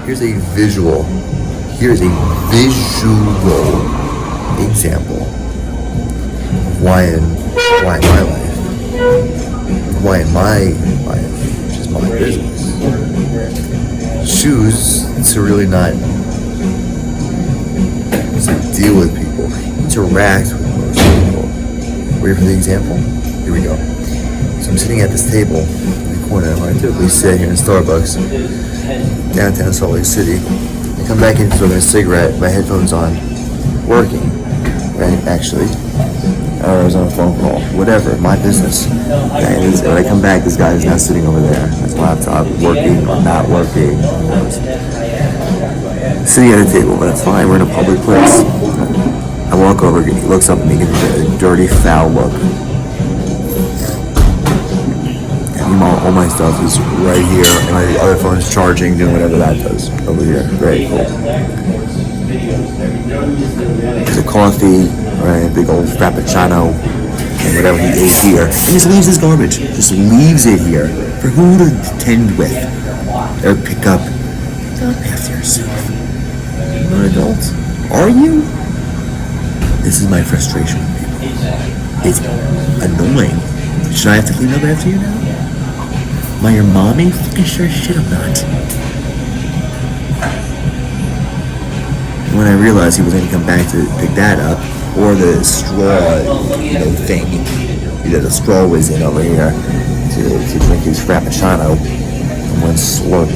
Here's a visual. Here's a visual example of why in my life, why in my life, which is my business, choose to really not deal with people, interact with most people. Ready for the example? Here we go. So I'm sitting at this table in the corner where I typically sit here in Starbucks, downtown Salt Lake City. I come back in smoking a cigarette, my headphones on, working, right? Actually, or I was on a phone call, whatever, my business. And when I come back, this guy is now sitting over there, his laptop, working or not working, who knows. Sitting at a table, but it's fine, we're in a public place. I walk over, he looks up at me, gives me a dirty, foul look. All my stuff is right here, and my other phone is charging, doing whatever that does over here. Very cool. There's a coffee, right, a big old frappuccino, and whatever he ate here, and just leaves his garbage. Just leaves it here for who to tend with or pick up. Not after yourself. You're an adult. Are you? This is my frustration with people. It's annoying. Should I have to clean up after you now? Am I your mommy? Fucking sure as shit I'm not. When I realized he was going to come back to pick that up, or the straw, thing, the straw was in over here to drink his frappuccino in one slurp.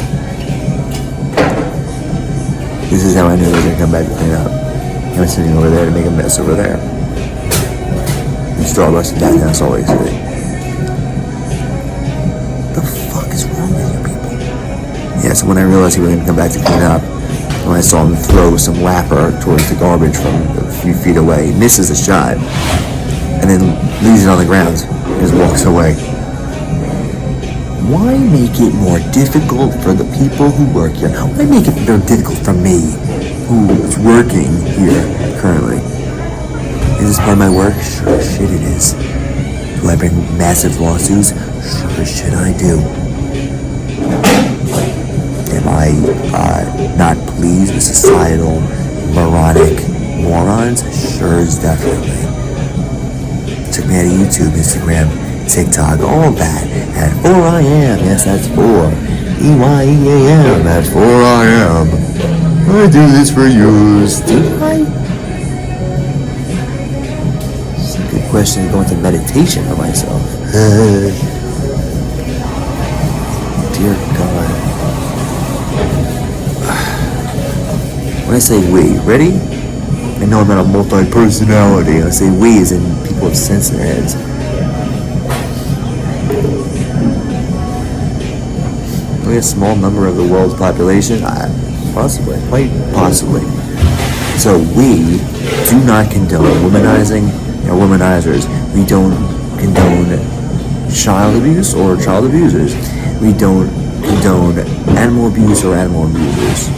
This is how I knew he was going to come back to clean up. I was sitting over there to make a mess over there. In Starbucks in downtown Salt Lake City. Yeah, so when I realized he was going to come back to clean up, when I saw him throw some wrapper towards the garbage from a few feet away, he misses the shot, and then leaves it on the ground, and just walks away. Why make it more difficult for the people who work here? Why make it more difficult for me, who is working here currently? Is this part of my work? Sure as shit it is. Do I bring massive lawsuits? Sure as shit I do. Am I not pleased with societal moronic morons? Sure as definitely. Took me out of YouTube, Instagram, TikTok, all that. At 4IAM, yes, that's 4. EYEAM, that's 4IAM. I do this for you. Do I? It's a good question to go into meditation for myself. Dear God. When I say we, ready? I know I'm not a multi-personality. I say we as in people have sense in their heads. Only a small number of the world's population? Possibly, quite possibly. So we do not condone womanizing or womanizers. We don't condone child abuse or child abusers. We don't condone animal abuse or animal abusers.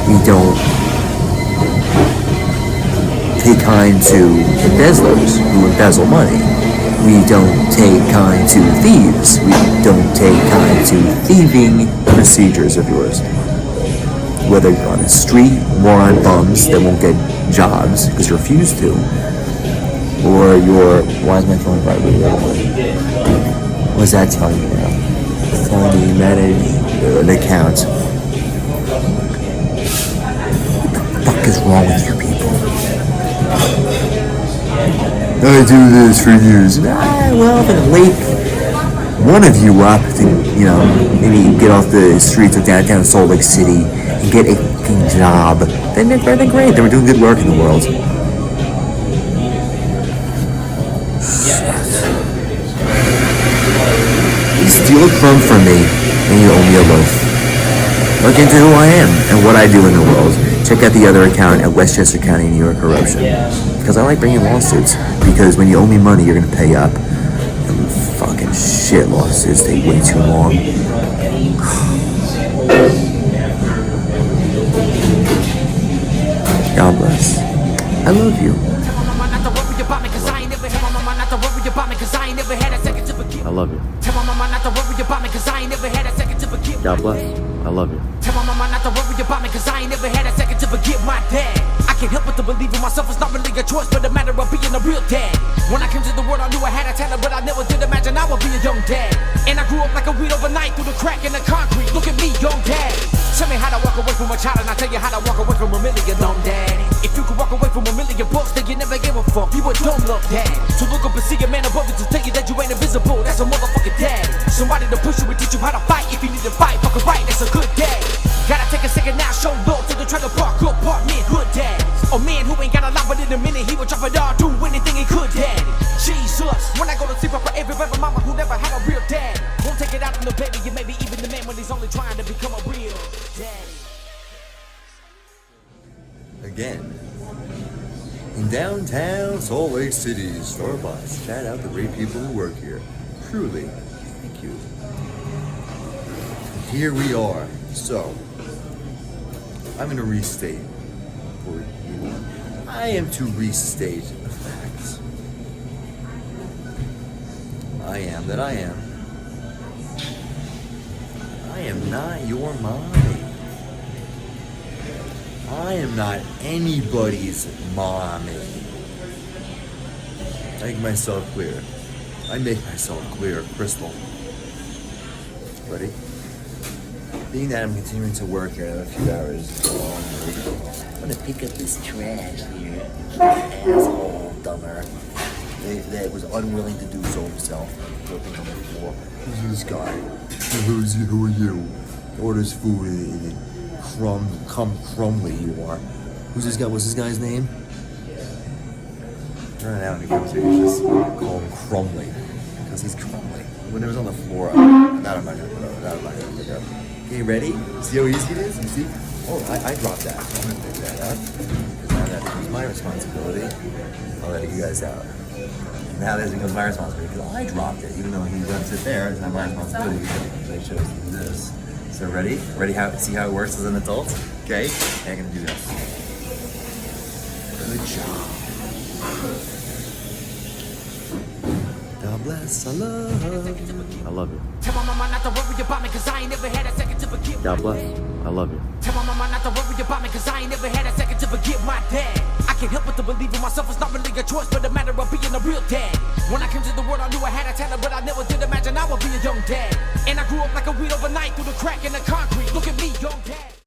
We don't take kind to embezzlers who embezzle money. We don't take kind to thieves. We don't take kind to thieving procedures of yours. Whether you're on the street, moron bums that won't get jobs because you refuse to, or you're, why is my phone vibrating? What's that telling you now? It's telling me you manage an account. What the fuck is wrong with you people? I do this for years. Well, if I can wake one of you up to, maybe get off the streets of downtown Salt Lake City and get a fucking job, then they're great. They were doing good work in the world. You steal a crumb from me, and you owe me a loaf. Look into who I am and what I do in the world. Check out the other account at Westchester County, New York Corruption. Because I like bringing lawsuits. Because when you owe me money, you're going to pay up. And fucking shit, lawsuits take way too long. God bless. I love you. I love you. God bless. I love you. Tell my mama not to worry about me, cause I ain't never had a second to forget my dad. I can't help but to believe in myself, it's not really a choice, but a matter of being a real dad. When I came to the world, I knew I had a talent, but I never did imagine I would be a young dad. And I grew up like a weed overnight through the crack in the concrete. Look at me, young dad. Tell me how to walk away from a child, and I'll tell you how to walk away from a million, dumb dad. If you could walk away from a million bucks, then you never gave a fuck, you a dumb love dad. So look up and see a man above you to tell you that you ain't invisible, that's a motherfucking dad. Somebody to push you and teach you how to fight. If you need to fight, fucking right, that's a good dad. Gotta take a second now, show love to the try to park up, part men, good dad. A man who ain't got a lot, but in a minute he would drop it all, do anything he could, dad. Jesus, when I go to sleep, I pray every baby mama who never had a real dad. Won't take it out on the baby, and maybe even the man when he's only trying to become a real daddy. Again, in downtown Salt Lake City, Starbucks. Shout out the great people who work here. Truly, thank you. Here we are. So, I'm going to restate for you. I am to restate the facts. I am that I am. I am not your mommy. I am not anybody's mommy. I make myself clear. I make myself clear, crystal. Ready? Being that I'm continuing to work here in a few hours, I'm gonna pick up this trash here. Asshole, dumber. That was unwilling to do so himself. Flipping on the floor. Who's this guy? Who are you? Orders food and crumbly you are. Who's this guy? What's this guy's name? Turn it out in the conversation. Just call him Crumbly. Because he's crumbly. When it was on the floor, that I'm not gonna put up. That I'm not gonna pick up. Okay, ready? See how easy it is? You see? Oh, I dropped that. I'm gonna pick that up. Because now that becomes my responsibility, I'll let you guys out. Now this becomes my responsibility because I dropped it. Even though he left it there, it's not my responsibility because I chose to do this. So ready? Ready? See how it works as an adult? Okay? I'm gonna do this. Good job. God bless. I love you. Tell my mama not to worry about me, cause I ain't never had a second to forget. God bless. I love you. Tell my mama not to worry about me, cause I ain't never had a second to forget my dad. I can't help but to believe in myself, it's not really a choice, but a matter of being a real dad. When I came to the world, I knew I had a talent, but I never did imagine I would be a young dad. And I grew up like a weed overnight through the crack in the concrete. Look at me, young dad.